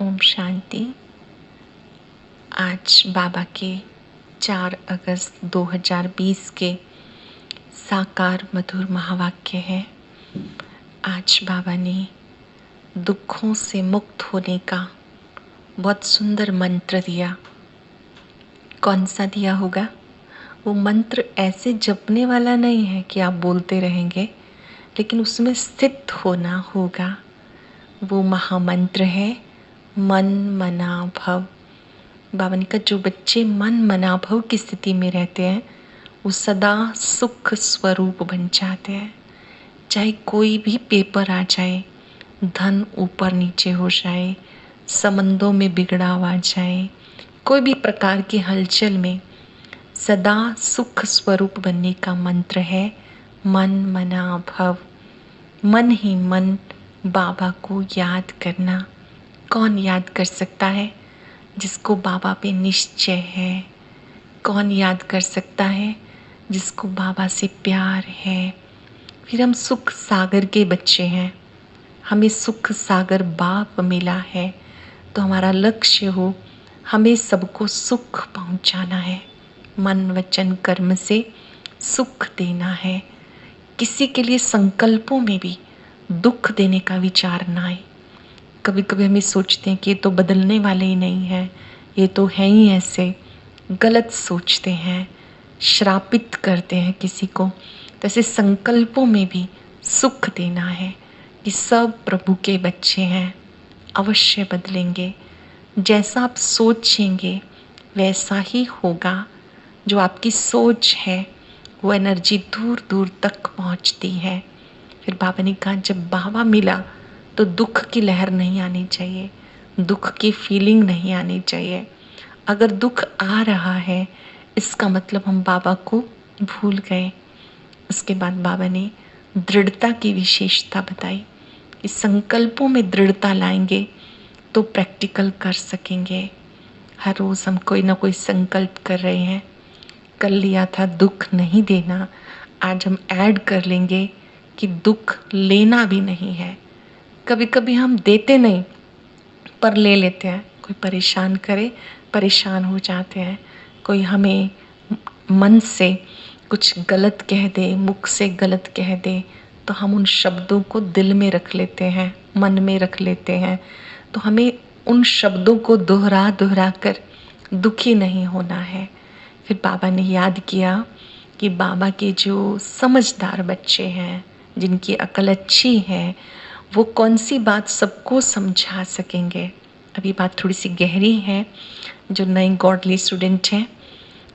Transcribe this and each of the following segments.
ओम शांति। आज बाबा के 4 अगस्त 2020 के साकार मधुर महावाक्य है। आज बाबा ने दुखों से मुक्त होने का बहुत सुंदर मंत्र दिया। कौन सा दिया होगा? वो मंत्र ऐसे जपने वाला नहीं है कि आप बोलते रहेंगे, लेकिन उसमें स्थित होना होगा। वो महामंत्र है मन मना भव। बाबा ने कहा जो बच्चे मन मना भव की स्थिति में रहते हैं वो सदा सुख स्वरूप बन जाते हैं। चाहे कोई भी पेपर आ जाए, धन ऊपर नीचे हो जाए, संबंधों में बिगड़ाव आ जाए, कोई भी प्रकार की हलचल में सदा सुख स्वरूप बनने का मंत्र है मन मना भव। मन ही मन बाबा को याद करना। कौन याद कर सकता है? जिसको बाबा पे निश्चय है। कौन याद कर सकता है? जिसको बाबा से प्यार है। फिर हम सुख सागर के बच्चे हैं, हमें सुख सागर बाप मिला है, तो हमारा लक्ष्य हो हमें सबको सुख पहुंचाना है। मन वचन कर्म से सुख देना है। किसी के लिए संकल्पों में भी दुख देने का विचार ना आए। कभी कभी हमें सोचते हैं कि ये तो बदलने वाले ही नहीं है, ये तो है ही ऐसे। गलत सोचते हैं, श्रापित करते हैं किसी को। तो ऐसे संकल्पों में भी सुख देना है कि सब प्रभु के बच्चे हैं, अवश्य बदलेंगे। जैसा आप सोचेंगे वैसा ही होगा। जो आपकी सोच है वो एनर्जी दूर दूर तक पहुंचती है। फिर बाबा ने कहा जब बाबा मिला तो दुख की लहर नहीं आनी चाहिए, दुख की फीलिंग नहीं आनी चाहिए। अगर दुख आ रहा है इसका मतलब हम बाबा को भूल गए। उसके बाद बाबा ने दृढ़ता की विशेषता बताई कि संकल्पों में दृढ़ता लाएंगे तो प्रैक्टिकल कर सकेंगे। हर रोज़ हम कोई ना कोई संकल्प कर रहे हैं। कल लिया था दुख नहीं देना, आज हम ऐड कर लेंगे कि दुख लेना भी नहीं है। कभी कभी हम देते नहीं पर ले लेते हैं। कोई परेशान करे, परेशान हो जाते हैं। कोई हमें मन से कुछ गलत कह दे, मुख से गलत कह दे, तो हम उन शब्दों को दिल में रख लेते हैं, मन में रख लेते हैं। तो हमें उन शब्दों को दोहरा दोहरा कर दुखी नहीं होना है। फिर बाबा ने याद किया कि बाबा के जो समझदार बच्चे हैं, जिनकी अकल अच्छी है, वो कौन सी बात सबको समझा सकेंगे। अभी बात थोड़ी सी गहरी है। जो नए गॉडली स्टूडेंट हैं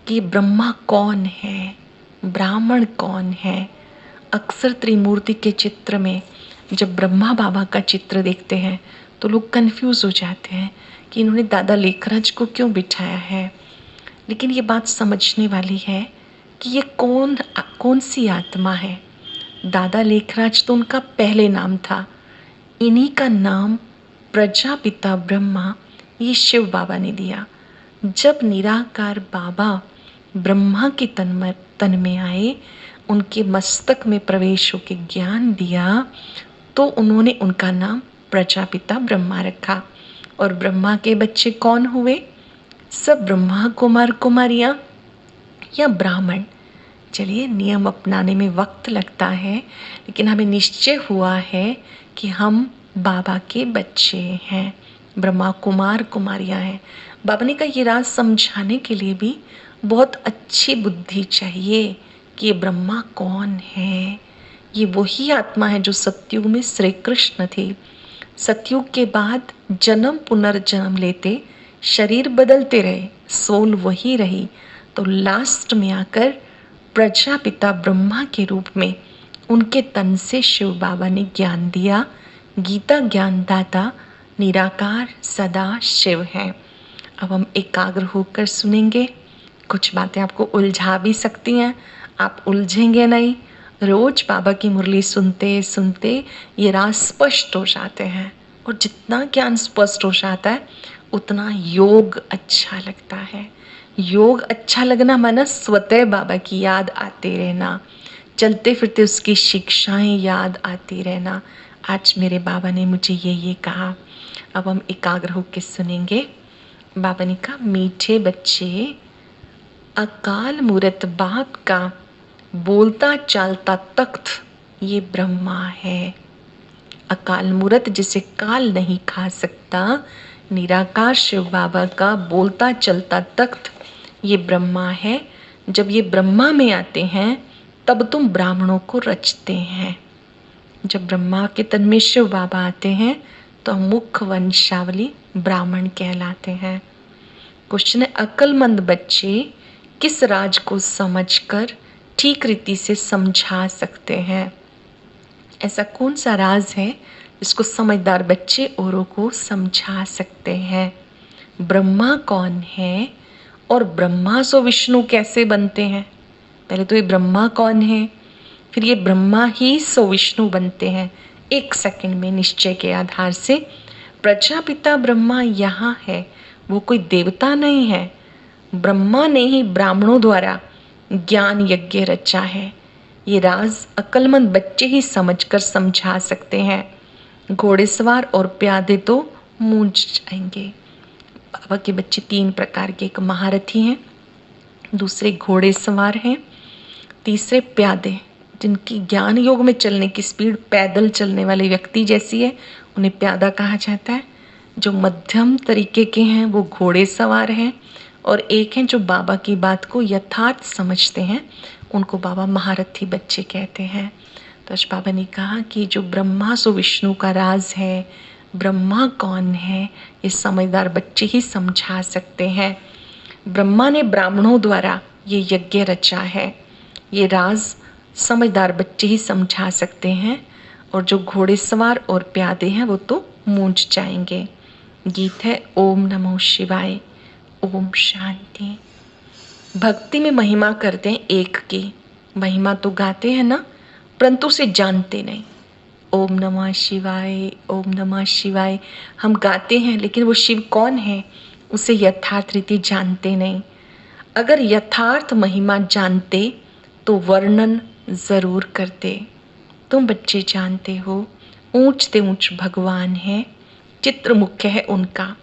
कि ब्रह्मा कौन है, ब्राह्मण कौन है। अक्सर त्रिमूर्ति के चित्र में जब ब्रह्मा बाबा का चित्र देखते हैं तो लोग कंफ्यूज हो जाते हैं कि इन्होंने दादा लेखराज को क्यों बिठाया है। लेकिन ये बात समझने वाली है कि ये कौन सी आत्मा है। दादा लेखराज तो उनका पहले नाम था। इन्हीं का नाम प्रजापिता ब्रह्मा ये शिव बाबा ने दिया। जब निराकार बाबा ब्रह्मा के तन में आए, उनके मस्तक में प्रवेश होकर ज्ञान दिया, तो उन्होंने उनका नाम प्रजापिता ब्रह्मा रखा। और ब्रह्मा के बच्चे कौन हुए? सब ब्रह्मा कुमार कुमारियाँ या ब्राह्मण। चलिए, नियम अपनाने में वक्त लगता है, लेकिन हमें निश्चय हुआ है कि हम बाबा के बच्चे हैं, ब्रह्मा कुमार कुमारियाँ हैं। बाबा ने कहा ये राज समझाने के लिए भी बहुत अच्छी बुद्धि चाहिए कि ये ब्रह्मा कौन है। ये वही आत्मा है जो सतयुग में श्री कृष्ण थे। सतयुग के बाद जन्म पुनर्जन्म लेते, शरीर बदलते रहे, सोल वही रही, तो लास्ट में आकर प्रजापिता ब्रह्मा के रूप में उनके तन से शिव बाबा ने ज्ञान दिया। गीता ज्ञानदाता निराकार सदा शिव है। अब हम एकाग्र होकर सुनेंगे। कुछ बातें आपको उलझा भी सकती हैं, आप उलझेंगे नहीं। रोज बाबा की मुरली सुनते सुनते ये राज स्पष्ट हो जाते हैं, और जितना ज्ञान स्पष्ट हो जाता है उतना योग अच्छा लगता है। योग अच्छा लगना माना स्वतः बाबा की याद आते रहना, चलते फिरते उसकी शिक्षाएं याद आती रहना। आज मेरे बाबा ने मुझे ये कहा। अब हम एकाग्र होकर सुनेंगे। बाबा ने कहा, मीठे बच्चे, अकाल मूरत बाप का बोलता चालता तख्त ये ब्रह्मा है। अकाल मूरत जिसे काल नहीं खा सकता, निराकार शिव बाबा का बोलता चलता तख्त ये ब्रह्मा है। जब ये ब्रह्मा में आते हैं तब तुम ब्राह्मणों को रचते हैं। जब ब्रह्मा के तन में शिव बाबा आते हैं तो हम मुख्य वंशावली ब्राह्मण कहलाते हैं। क्वेश्चन है, अक्लमंद बच्चे किस राज को समझकर ठीक रीति से समझा सकते हैं? ऐसा कौन सा राज है जिसको समझदार बच्चे औरों को समझा सकते हैं? ब्रह्मा कौन है और ब्रह्मा सो विष्णु कैसे बनते हैं? पहले तो ये ब्रह्मा कौन है, फिर ये ब्रह्मा ही सो विष्णु बनते हैं। 1 सेकंड में निश्चय के आधार से प्रजापिता ब्रह्मा यहाँ है, वो कोई देवता नहीं है। ब्रह्मा ने ही ब्राह्मणों द्वारा ज्ञान यज्ञ रचा है। ये राज अक्लमंद बच्चे ही समझकर समझा सकते हैं। घोड़ेसवार और प्यादे तो मूंझ जाएंगे। बाबा के बच्चे 3 प्रकार के, एक महारथी हैं, दूसरे घोड़ेसवार हैं, तीसरे प्यादे जिनकी ज्ञान योग में चलने की स्पीड पैदल चलने वाले व्यक्ति जैसी है, उन्हें प्यादा कहा जाता है। जो मध्यम तरीके के हैं वो घोड़ेसवार हैं, और एक हैं जो बाबा की बात को यथार्थ समझते हैं, उनको बाबा महारथी बच्चे कहते हैं। तो आज बाबा ने कहा कि जो ब्रह्मा सो विष्णु का राज है, ब्रह्मा कौन है, ये समझदार बच्चे ही समझा सकते हैं। ब्रह्मा ने ब्राह्मणों द्वारा ये यज्ञ रचा है। ये राज समझदार बच्चे ही समझा सकते हैं, और जो घोड़ेसवार और प्यादे हैं वो तो मूंझ जाएंगे। गीत है ओम नमो शिवाय, ओम शांति। भक्ति में महिमा करते हैं एक की, महिमा तो गाते हैं ना, परंतु उसे जानते नहीं। ओम नमः शिवाय, ओम नमः शिवाय हम गाते हैं, लेकिन वो शिव कौन है उसे यथार्थ रीति जानते नहीं। अगर यथार्थ महिमा जानते तो वर्णन जरूर करते। तुम बच्चे जानते हो, ऊंच से ऊंच भगवान है, चित्र मुख्य है उनका।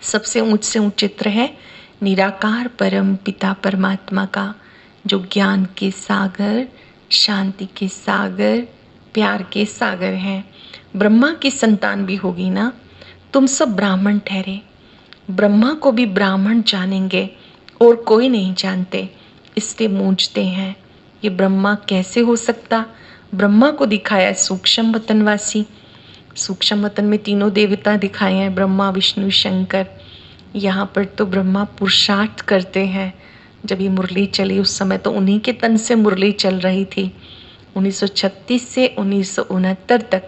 सबसे ऊंच से ऊंच चित्र है निराकार परम पिता परमात्मा का, जो ज्ञान के सागर, शांति के सागर, प्यार के सागर हैं। ब्रह्मा की संतान भी होगी ना, तुम सब ब्राह्मण ठहरे। ब्रह्मा को भी ब्राह्मण जानेंगे और कोई नहीं जानते, इसलिए मूंझते हैं। ये ब्रह्मा कैसे हो सकता? ब्रह्मा को दिखाया सूक्ष्म वतनवासी। सूक्ष्म वतन में तीनों देवता दिखाए हैं, ब्रह्मा विष्णु शंकर। यहाँ पर तो ब्रह्मा पुरुषार्थ करते हैं। जब ये मुरली चली उस समय तो उन्हीं के तन से मुरली चल रही थी। 1936 से 1969 तक,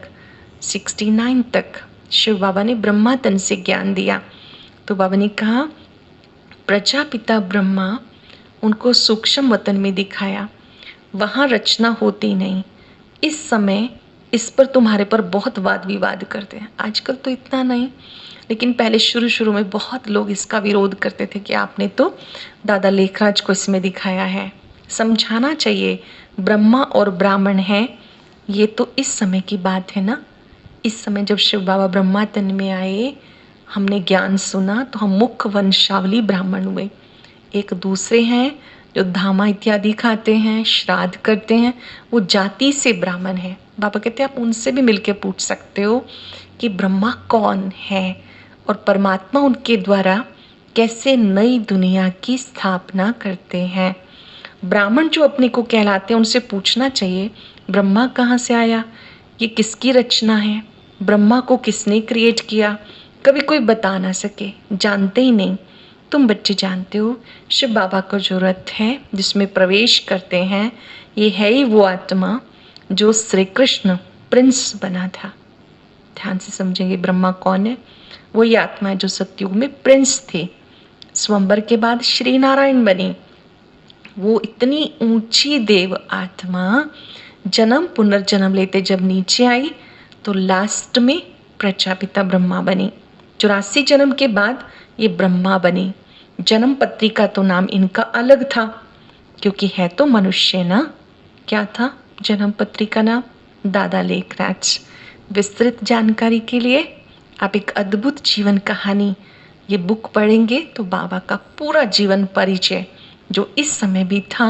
69 तक शिव बाबा ने ब्रह्मा तन से ज्ञान दिया। तो बाबा ने कहा प्रजापिता ब्रह्मा, उनको सूक्ष्म वतन में दिखाया, वहाँ रचना होती नहीं। इस समय इस पर तुम्हारे पर बहुत वाद विवाद करते हैं। आजकल तो इतना नहीं, लेकिन पहले शुरू शुरू में बहुत लोग इसका विरोध करते थे कि आपने तो दादा लेखराज को इसमें दिखाया है। समझाना चाहिए, ब्रह्मा और ब्राह्मण हैं, ये तो इस समय की बात है ना। इस समय जब शिव बाबा ब्रह्मा तन में आए, हमने ज्ञान सुना तो हम मुख्य वंशावली ब्राह्मण हुए। एक दूसरे हैं जो धामा इत्यादि खाते हैं, श्राद्ध करते हैं, वो जाति से ब्राह्मण है। बाबा कहते हैं आप उनसे भी मिलके पूछ सकते हो कि ब्रह्मा कौन है और परमात्मा उनके द्वारा कैसे नई दुनिया की स्थापना करते हैं। ब्राह्मण जो अपने को कहलाते हैं उनसे पूछना चाहिए ब्रह्मा कहाँ से आया, ये किसकी रचना है, ब्रह्मा को किसने क्रिएट किया। कभी कोई बता ना सके, जानते ही नहीं। तुम बच्चे जानते हो शिव बाबा को जो रथ है जिसमें प्रवेश करते हैं, ये है ही वो आत्मा जो श्री कृष्ण प्रिंस बना था। ध्यान से समझेंगे ब्रह्मा कौन है। वो ये आत्मा है जो सतयुग में प्रिंस थे, स्वयंवर के बाद श्री नारायण बनी। वो इतनी ऊंची देव आत्मा जन्म पुनर्जन्म लेते जब नीचे आई तो लास्ट में प्रजापिता ब्रह्मा बनी। 84 जन्म के बाद ये ब्रह्मा बनी। जन्म पत्रिका तो नाम इनका अलग था, क्योंकि है तो मनुष्य ना। क्या था जन्म पत्रिका नाम? दादा लेखराज। विस्तृत जानकारी के लिए आप एक अद्भुत जीवन कहानी ये बुक पढ़ेंगे तो बाबा का पूरा जीवन परिचय जो इस समय भी था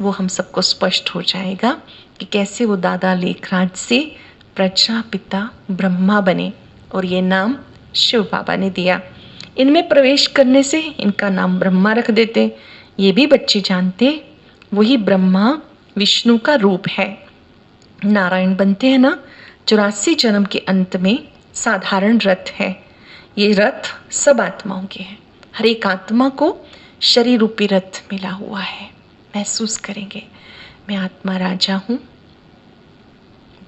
वो हम सबको स्पष्ट हो जाएगा कि कैसे वो दादा लेखराज से प्रजापिता ब्रह्मा बने और ये नाम शिव बाबा ने दिया। इनमें प्रवेश करने से इनका नाम ब्रह्मा रख देते। ये भी बच्चे जानते वही ब्रह्मा विष्णु का रूप है। नारायण बनते हैं ना 84 जन्म के अंत में साधारण रथ है। ये रथ सब आत्माओं के हैं। हर एक आत्मा को शरीर रूपी रथ मिला हुआ है। महसूस करेंगे मैं आत्मा राजा हूँ,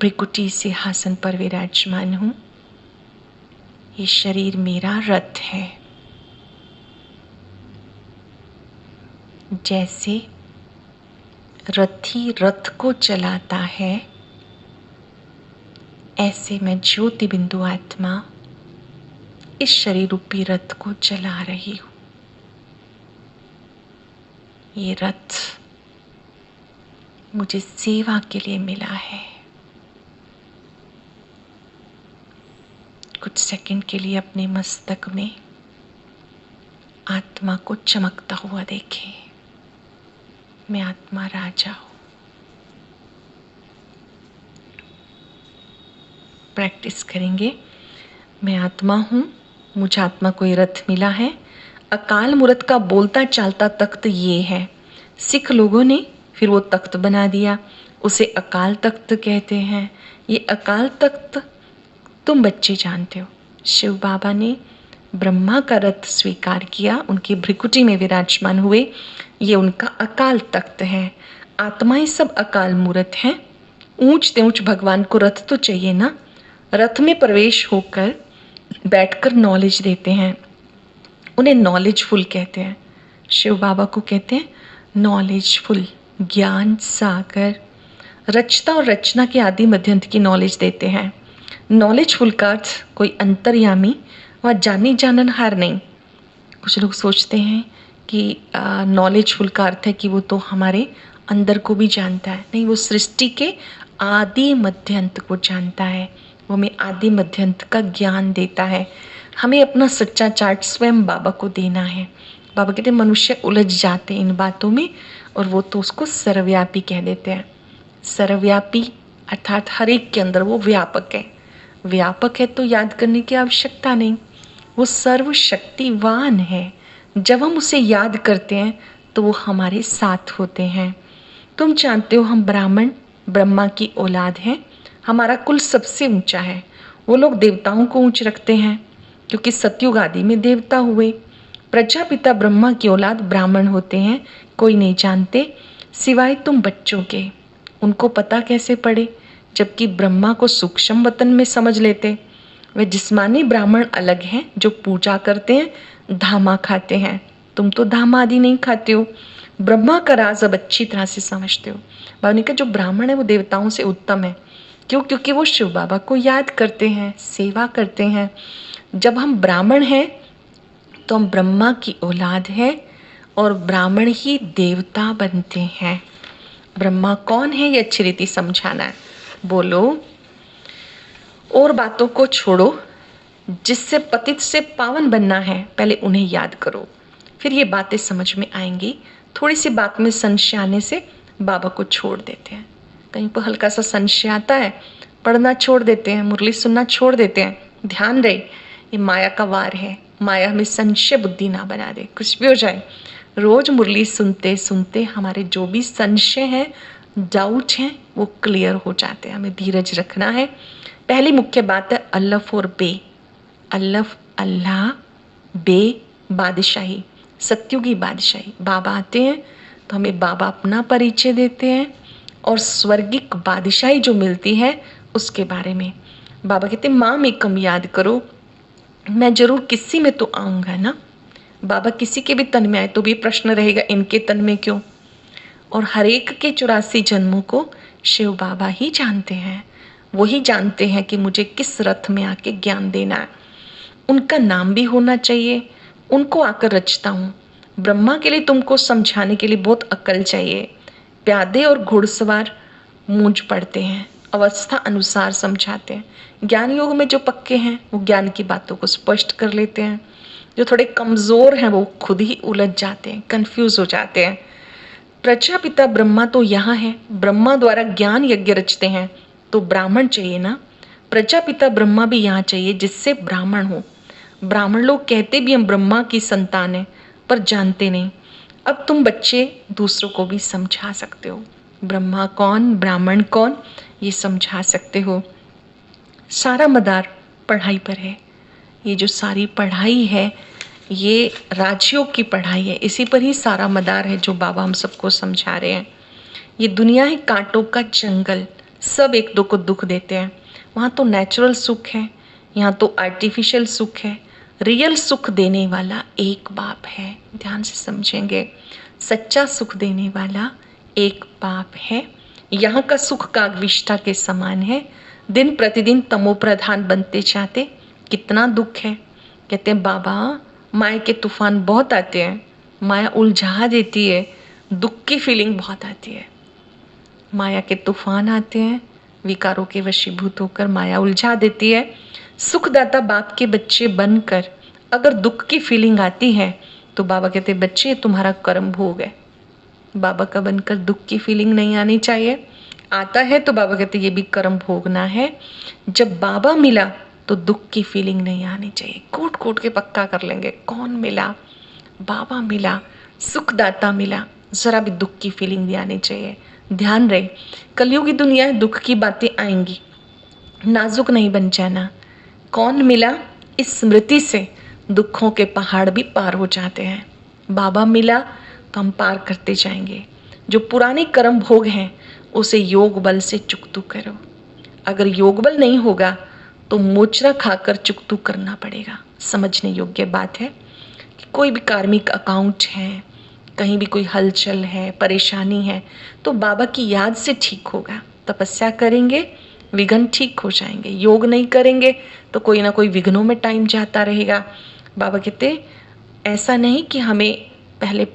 भृकुटी सिंहासन पर विराजमान हूँ। ये शरीर मेरा रथ है। जैसे रथी रथ को चलाता है ऐसे मैं ज्योति बिंदु आत्मा इस शरीर रूपी रथ को चला रही हूँ। ये रथ मुझे सेवा के लिए मिला है। कुछ सेकंड के लिए अपने मस्तक में आत्मा को चमकता हुआ देखें। मैं आत्मा राजा हूँ। प्रैक्टिस करेंगे। मैं आत्मा हूँ, मुझे आत्मा को ये रथ मिला है। अकाल मूर्त का बोलता चालता तख्त ये है। सिख लोगों ने फिर वो तख्त बना दिया, उसे अकाल तख्त कहते हैं। ये अकाल तख्त तुम बच्चे जानते हो। शिव बाबा ने ब्रह्मा का रथ स्वीकार किया, उनकी भृकुटी में विराजमान हुए। ये उनका अकाल तख्त है। आत्माएं सब अकाल मूर्त हैं। ऊंच ऊंच भगवान को रथ तो चाहिए ना। रथ में प्रवेश होकर बैठकर नॉलेज देते हैं, उन्हें नॉलेजफुल कहते हैं। शिव बाबा को कहते हैं नॉलेजफुल, ज्ञान सागर। रचता और रचना के आदि मध्यंत की नॉलेज देते हैं। नॉलेजफुल का अर्थ कोई अंतर्यामी व जानी जाननहार नहीं। कुछ लोग सोचते हैं कि नॉलेजफुल का अर्थ है कि वो तो हमारे अंदर को भी जानता है। नहीं, वो सृष्टि के आदि मध्यंत को जानता है। वो हमें आदि मध्यंत का ज्ञान देता है। हमें अपना सच्चा चार्ट स्वयं बाबा को देना है। बाबा कहते हैं मनुष्य उलझ जाते हैं इन बातों में, और वो तो उसको सर्वव्यापी कह देते हैं। सर्वव्यापी अर्थात हर एक के अंदर वो व्यापक है। व्यापक है तो याद करने की आवश्यकता नहीं, वो सर्वशक्तिवान है। जब हम उसे याद करते हैं तो वो हमारे साथ होते हैं। तुम जानते हो हम ब्राह्मण ब्रह्मा की औलाद हैं। हमारा कुल सबसे ऊंचा है। वो लोग देवताओं को ऊंच रखते हैं क्योंकि सतयुग आदि में देवता हुए। प्रजापिता ब्रह्मा की औलाद ब्राह्मण होते हैं। कोई नहीं जानते सिवाय तुम बच्चों के। उनको पता कैसे पड़े जबकि ब्रह्मा को सूक्ष्म वतन में समझ लेते। वे जिस्मानी ब्राह्मण अलग हैं जो पूजा करते हैं, धामा खाते हैं। तुम तो धामा आदि नहीं खाते हो। ब्रह्मा का राज अब अच्छी तरह से समझते हो। बाबा ने कहा जो ब्राह्मण है वो देवताओं से उत्तम है। क्यों? क्योंकि वो शिव बाबा को याद करते हैं, सेवा करते हैं। जब हम ब्राह्मण हैं तो हम ब्रह्मा की औलाद हैं और ब्राह्मण ही देवता बनते हैं। ब्रह्मा कौन है ये अच्छी रीति समझाना है। बोलो। और बातों को छोड़ो। जिससे पतित से पावन बनना है पहले उन्हें याद करो, फिर ये बातें समझ में आएंगी। थोड़ी सी बात में संशय आने से बाबा को छोड़ देते हैं। कहीं पर हल्का सा संशय आता है, पढ़ना छोड़ देते हैं, मुरली सुनना छोड़ देते हैं। ध्यान रहे ये माया का वार है। माया हमें संशय बुद्धि ना बना दे। कुछ भी हो जाए, रोज मुरली सुनते सुनते हमारे जो भी संशय हैं, डाउट हैं, वो क्लियर हो जाते हैं। हमें धीरज रखना है। पहली मुख्य बात है अल्लफ और बे। अल्लफ अल्लाह, बे बादशाही, सत्युगी बादशाही। बाबा आते हैं तो हमें बाबा अपना परिचय देते हैं और स्वर्गिक बादशाही जो मिलती है उसके बारे में। बाबा कहते हैं माँ में कम याद करो, मैं जरूर किसी में तो आऊँगा ना। बाबा किसी के भी तन में आए तो भी प्रश्न रहेगा इनके तन में क्यों। और हर एक के 84 जन्मों को शिव बाबा ही जानते हैं। वही जानते हैं कि मुझे किस रथ में आके ज्ञान देना है। उनका नाम भी होना चाहिए। उनको आकर रचता हूँ। ब्रह्मा के लिए तुमको समझाने के लिए बहुत अक्ल चाहिए। प्यादे और घुड़सवार मूंझ पड़ते हैं अवस्था अनुसार समझाते हैं। ज्ञान योग में जो पक्के हैं वो ज्ञान की बातों को स्पष्ट कर लेते हैं, जो थोड़े कमज़ोर हैं वो खुद ही उलझ जाते हैं, कंफ्यूज हो जाते हैं। प्रजापिता ब्रह्मा तो यहाँ है, ब्रह्मा द्वारा ज्ञान यज्ञ रचते हैं, तो ब्राह्मण चाहिए ना। प्रजापिता ब्रह्मा भी यहाँ चाहिए जिससे ब्राह्मण हो। ब्राह्मण लोग कहते भी हम ब्रह्मा की संतान हैं, पर जानते नहीं। अब तुम बच्चे दूसरों को भी समझा सकते हो, ब्रह्मा कौन, ब्राह्मण कौन, ये समझा सकते हो। सारा मदार पढ़ाई पर है। ये जो सारी पढ़ाई है ये राजयोग की पढ़ाई है, इसी पर ही सारा मदार है जो बाबा हम सबको समझा रहे हैं। ये दुनिया है कांटों का जंगल, सब एक दो को दुख देते हैं। वहाँ तो नेचुरल सुख है, यहाँ तो आर्टिफिशियल सुख है। रियल सुख देने वाला एक बाप है, ध्यान से समझेंगे। सच्चा सुख देने वाला एक बाप है। यहाँ का सुख कागविष्ठा के समान है, दिन प्रतिदिन तमो प्रधान बनते जाते। कितना दुख है। कहते हैं बाबा माया के तूफान बहुत आते हैं, माया उलझा देती है, दुख की फीलिंग बहुत आती है। माया के तूफान आते हैं, विकारों के वशीभूत होकर माया उलझा देती है। सुखदाता बाप के बच्चे बनकर अगर दुख की फीलिंग आती है तो बाबा कहते बच्चे तुम्हारा कर्म भोग है। बाबा का बनकर दुख की फीलिंग नहीं आनी चाहिए। आता है तो बाबा कहते ये भी कर्म भोगना है। जब बाबा मिला तो दुख की फीलिंग नहीं आनी चाहिए। कोट कोट के पक्का कर लेंगे, कौन मिला, बाबा मिला, सुखदाता मिला, जरा भी दुख की फीलिंग नहीं आनी चाहिए। ध्यान रहे कलयुगी दुनिया है, दुख की बातें आएंगी, नाजुक नहीं बन जाना। कौन मिला, इस स्मृति से दुखों के पहाड़ भी पार हो जाते हैं। बाबा मिला तो हम पार करते जाएंगे। जो पुराने कर्म भोग हैं उसे योग बल से चुकतू करो। अगर योग बल नहीं होगा तो मोचरा खाकर चुकतू करना पड़ेगा। समझने योग्य बात है कि कोई भी कार्मिक अकाउंट है, कहीं भी कोई हलचल है, परेशानी है, तो बाबा की याद से ठीक होगा। तपस्या करेंगे विघ्न ठीक हो जाएंगे। योग नहीं करेंगे तो कोई ना कोई विघ्नों में टाइम जाता रहेगा। बाबा कहते ऐसा नहीं कि हमें पहले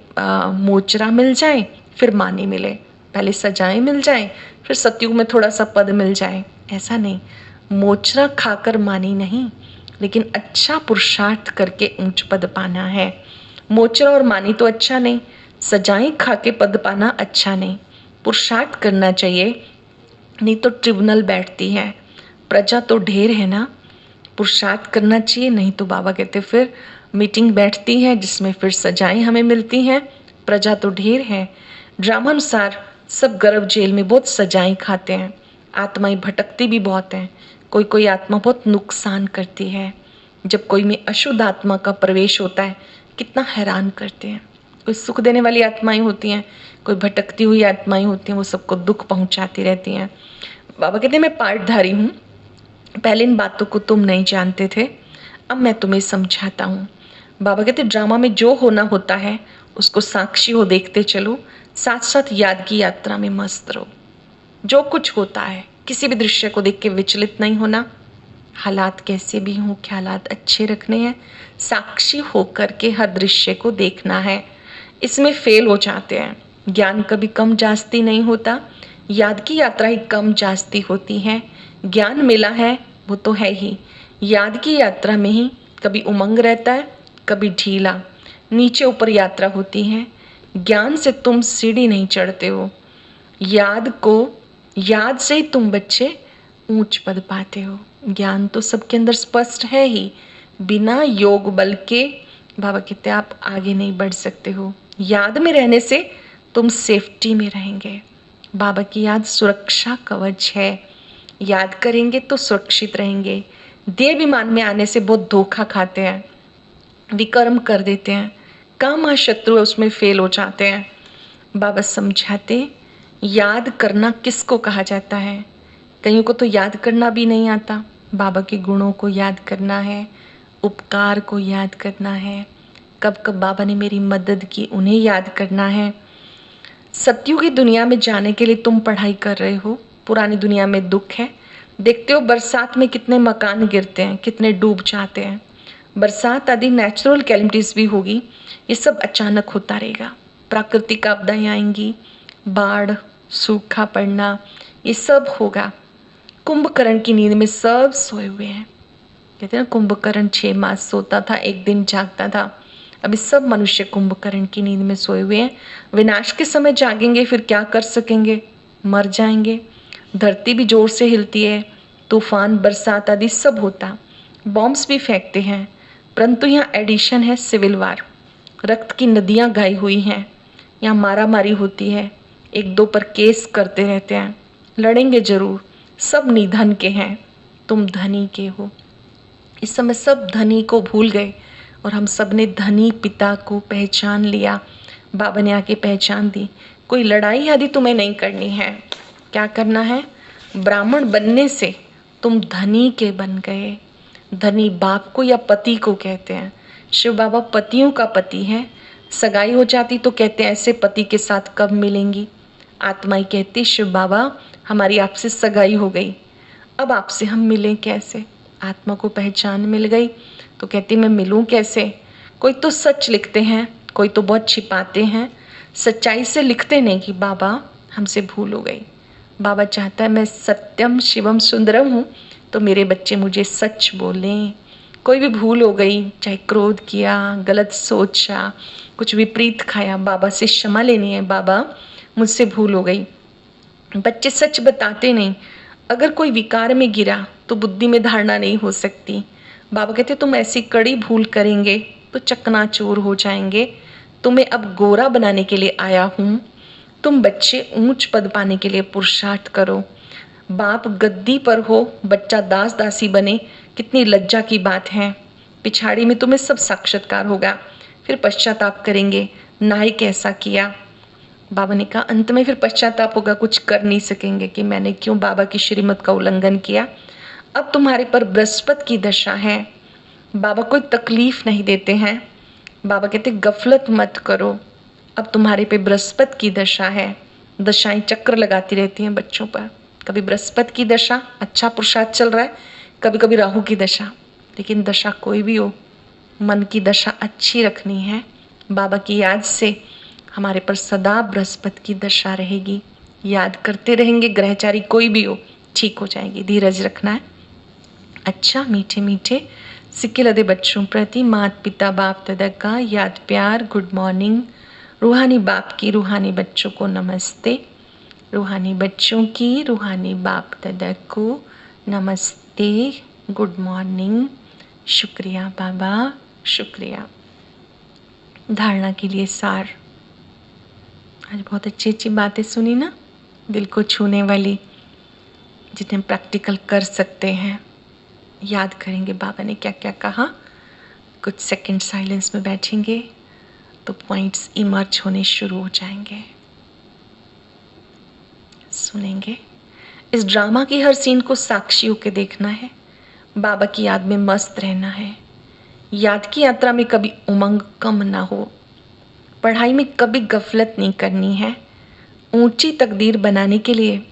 मोचरा मिल जाए फिर मानी मिले, पहले सजाएं मिल जाए फिर सतयुग में थोड़ा सा पद मिल जाए, ऐसा नहीं। मोचरा खाकर मानी नहीं, लेकिन अच्छा पुरुषार्थ करके ऊंच पद पाना है। मोचरा और मानी तो अच्छा नहीं, सजाएं खा के पद पाना अच्छा नहीं। पुरुषार्थ करना चाहिए, नहीं तो ट्रिब्यूनल बैठती है। प्रजा तो ढेर है ना, पुरुषार्थ करना चाहिए, नहीं तो बाबा कहते फिर मीटिंग बैठती है जिसमें फिर सजाएं हमें मिलती हैं। प्रजा तो ढेर है। ड्रामा अनुसार सब गर्भ जेल में बहुत सजाएं खाते हैं। आत्माएं भटकती भी बहुत हैं। कोई कोई आत्मा बहुत नुकसान करती है। जब कोई में अशुद्ध आत्मा का प्रवेश होता है कितना हैरान करते हैं। कोई सुख देने वाली आत्माएं होती हैं, कोई भटकती हुई आत्माएं होती हैं, वो सबको दुख पहुंचाती रहती हैं। बाबा कहते हैं मैं पाठधारी हूँ, पहले इन बातों को तुम नहीं जानते थे, अब मैं तुम्हें समझाता हूँ। बाबा कहते ड्रामा में जो होना होता है उसको साक्षी हो देखते चलो, साथ साथ याद की यात्रा में मस्त रहो। जो कुछ होता है किसी भी दृश्य को देख के विचलित नहीं होना। हालात कैसे भी हों, ख्यालात अच्छे रखने हैं, साक्षी होकर के हर दृश्य को देखना है। इसमें फेल हो जाते हैं। ज्ञान कभी कम जास्ती नहीं होता, याद की यात्रा ही कम जास्ती होती है। ज्ञान मिला है वो तो है ही, याद की यात्रा में ही कभी उमंग रहता है, कभी ढीला, नीचे ऊपर यात्रा होती है। ज्ञान से तुम सीढ़ी नहीं चढ़ते हो, याद से ही तुम बच्चे ऊंच पद पाते हो। ज्ञान तो सबके अंदर स्पष्ट है ही, बिना योग बल के बाबा कहते आप आगे नहीं बढ़ सकते हो। याद में रहने से तुम सेफ्टी में रहेंगे। बाबा की याद सुरक्षा कवच है, याद करेंगे तो सुरक्षित रहेंगे। देह विमान में आने से बहुत धोखा खाते हैं, विकर्म कर देते हैं, काम शत्रु है उसमें फेल हो जाते हैं। बाबा समझाते याद करना किसको कहा जाता है। कईयों को तो याद करना भी नहीं आता। बाबा के गुणों को याद करना है, उपकार को याद करना है, कब कब बाबा ने मेरी मदद की उन्हें याद करना है। सतयुगी दुनिया में जाने के लिए तुम पढ़ाई कर रहे हो, पुरानी दुनिया में दुख है। देखते हो बरसात में कितने मकान गिरते हैं, कितने डूब जाते हैं। बरसात आदि नेचुरल कैलेमिटीज भी होगी, ये सब अचानक होता रहेगा। प्राकृतिक आपदाएं आएंगी, बाढ़, सूखा पड़ना, ये सब होगा। कुंभकर्ण की नींद में सब सोए हुए हैं। कहते हैं ना, कुंभकर्ण 6 मास सोता था, 1 दिन जागता था। अभी सब मनुष्य कुंभकर्ण की नींद में सोए हुए हैं। विनाश के समय जागेंगे, फिर क्या कर सकेंगे, मर जाएंगे। धरती भी जोर से हिलती है, तूफान, बरसात आदि सब होता, बॉम्ब्स भी फेंकते हैं। परंतु यहाँ एडिशन है सिविल वार, रक्त की नदियाँ गाई हुई हैं। यहाँ मारा मारी होती है, एक दो पर केस करते रहते हैं, लड़ेंगे जरूर। सब निधन के हैं, तुम धनी के हो। इस समय सब धनी को भूल गए और हम सब ने धनी पिता को पहचान लिया। बाबा ने आके पहचान दी। कोई लड़ाई आदि तुम्हें नहीं करनी है। क्या करना है? ब्राह्मण बनने से तुम धनी के बन गए। धनी बाप को या पति को कहते हैं। शिव बाबा पतियों का पति है। सगाई हो जाती तो कहते हैं ऐसे पति के साथ कब मिलेंगी। आत्माएं कहती शिव बाबा हमारी आपसे सगाई हो गई, अब आपसे हम मिलें कैसे। आत्मा को पहचान मिल गई तो कहती मैं मिलूं कैसे। कोई तो सच लिखते हैं, कोई तो बहुत छिपाते हैं, सच्चाई से लिखते नहीं कि बाबा हमसे भूल हो गई। बाबा चाहता है मैं सत्यम शिवम सुंदरम हूँ, तो मेरे बच्चे मुझे सच बोलें। कोई भी भूल हो गई, चाहे क्रोध किया, गलत सोचा, कुछ विपरीत खाया, बाबा से क्षमा लेनी है। बाबा मुझसे भूल हो गई। बच्चे सच बताते नहीं। अगर कोई विकार में गिरा तो बुद्धि में धारणा नहीं हो सकती। बाबा कहते तुम ऐसी कड़ी भूल करेंगे तो चकनाचूर हो जाएंगे। तुम्हें अब गोरा बनाने के लिए आया हूँ। तुम बच्चे ऊंच पद पाने के लिए पुरुषार्थ करो। बाप गद्दी पर हो, बच्चा दास दासी बने, कितनी लज्जा की बात है। पिछाड़ी में तुम्हें सब साक्षात्कार होगा, फिर पश्चाताप करेंगे, नाई कैसा किया। बाबा ने कहा अंत में फिर पश्चाताप होगा, कुछ कर नहीं सकेंगे कि मैंने क्यों बाबा की श्रीमत का उल्लंघन किया। अब तुम्हारे पर बृहस्पति की दशा है। बाबा कोई तकलीफ नहीं देते हैं। बाबा कहते गफलत मत करो, अब तुम्हारे पे बृहस्पति की दशा है। दशाएं चक्र लगाती रहती हैं बच्चों पर। कभी बृहस्पति की दशा, अच्छा पुरुषार्थ चल रहा है, कभी कभी राहु की दशा। लेकिन दशा कोई भी हो, मन की दशा अच्छी रखनी है। बाबा की याद से हमारे पर सदा बृहस्पति की दशा रहेगी। याद करते रहेंगे, ग्रहचारी कोई भी हो ठीक हो जाएगी। धीरज रखना है। अच्छा मीठे मीठे सिक्के लदे बच्चों प्रति माता पिता बाप दादा का याद प्यार, गुड मॉर्निंग। रूहानी बाप की रूहानी बच्चों को नमस्ते। रूहानी बच्चों की रूहानी बाप दादा को नमस्ते, गुड मॉर्निंग। शुक्रिया बाबा, शुक्रिया। धारणा के लिए सार। आज बहुत अच्छी अच्छी बातें सुनी ना, दिल को छूने वाली, जिन्हें प्रैक्टिकल कर सकते हैं। याद करेंगे बाबा ने क्या क्या कहा। कुछ सेकंड साइलेंस में बैठेंगे तो पॉइंट्स इमर्ज होने शुरू हो जाएंगे। सुनेंगे। इस ड्रामा की हर सीन को साक्षी होकर देखना है। बाबा की याद में मस्त रहना है। याद की यात्रा में कभी उमंग कम ना हो। पढ़ाई में कभी गफलत नहीं करनी है। ऊंची तकदीर बनाने के लिए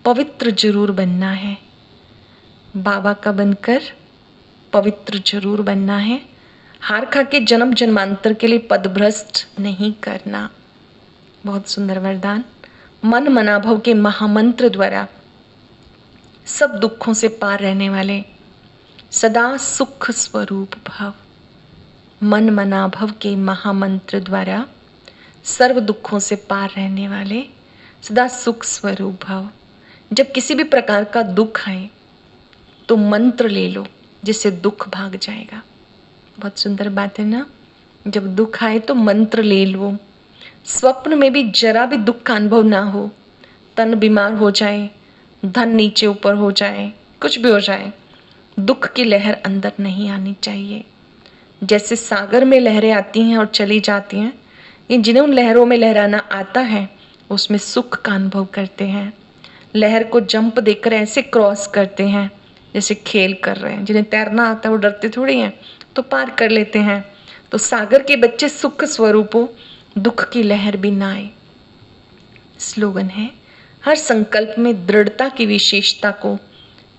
पवित्र जरूर बनना है। बाबा का बनकर पवित्र जरूर बनना है। हार खा के जन्म जन्मांतर के लिए पदभ्रष्ट नहीं करना। बहुत सुंदर वरदान। मन मनाभव के महामंत्र द्वारा सब दुखों से पार रहने वाले, सदा सुख स्वरूप भव। मन मनाभव के महामंत्र द्वारा सर्व दुखों से पार रहने वाले, सदा सुख स्वरूप भव। जब किसी भी प्रकार का दुख आए तो मंत्र ले लो, जिससे दुख भाग जाएगा। बहुत सुंदर बात है ना। जब दुख आए तो मंत्र ले लो। स्वप्न में भी जरा भी दुख का अनुभव ना हो। तन बीमार हो जाए, धन नीचे ऊपर हो जाए, कुछ भी हो जाए, दुख की लहर अंदर नहीं आनी चाहिए। जैसे सागर में लहरें आती हैं और चली जाती हैं, ये जिन्हें उन लहरों में लहराना आता है उसमें सुख का अनुभव करते हैं। लहर को जंप देकर ऐसे क्रॉस करते हैं जैसे खेल कर रहे हैं। जिन्हें तैरना आता है वो डरते थोड़ी हैं, तो पार कर लेते हैं। तो सागर के बच्चे सुख स्वरूप हो, दुख की लहर भी ना आए। स्लोगन है हर संकल्प में दृढ़ता की विशेषता को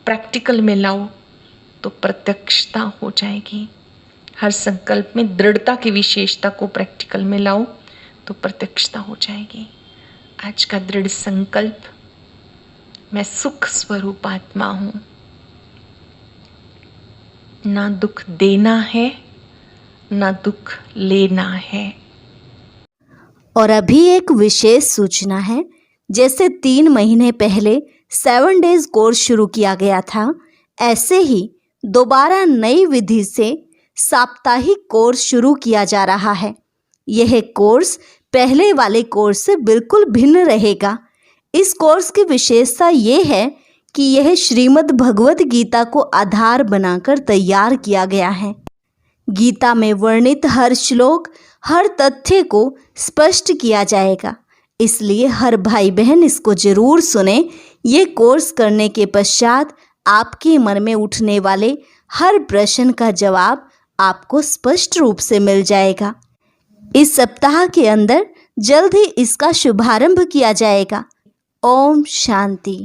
प्रैक्टिकल में लाओ तो प्रत्यक्षता हो जाएगी। हर संकल्प में दृढ़ता की विशेषता को प्रैक्टिकल में लाओ तो प्रत्यक्षता हो जाएगी। आज का दृढ़ संकल्प मैं सुख स्वरूप आत्मा हूं। ना दुख देना है, ना दुख लेना है। और अभी एक विशेष सूचना है। जैसे 3 महीने पहले 7 डेज कोर्स शुरू किया गया था, ऐसे ही दोबारा नई विधि से साप्ताहिक कोर्स शुरू किया जा रहा है। यह कोर्स पहले वाले कोर्स से बिल्कुल भिन्न रहेगा। इस कोर्स की विशेषता ये है कि यह श्रीमद् भगवत गीता को आधार बनाकर तैयार किया गया है। गीता में वर्णित हर श्लोक, हर तथ्य को स्पष्ट किया जाएगा। इसलिए हर भाई बहन इसको जरूर सुने। ये कोर्स करने के पश्चात आपके मन में उठने वाले हर प्रश्न का जवाब आपको स्पष्ट रूप से मिल जाएगा। इस सप्ताह के अंदर जल्द ही इसका शुभारंभ किया जाएगा। ओम शांति।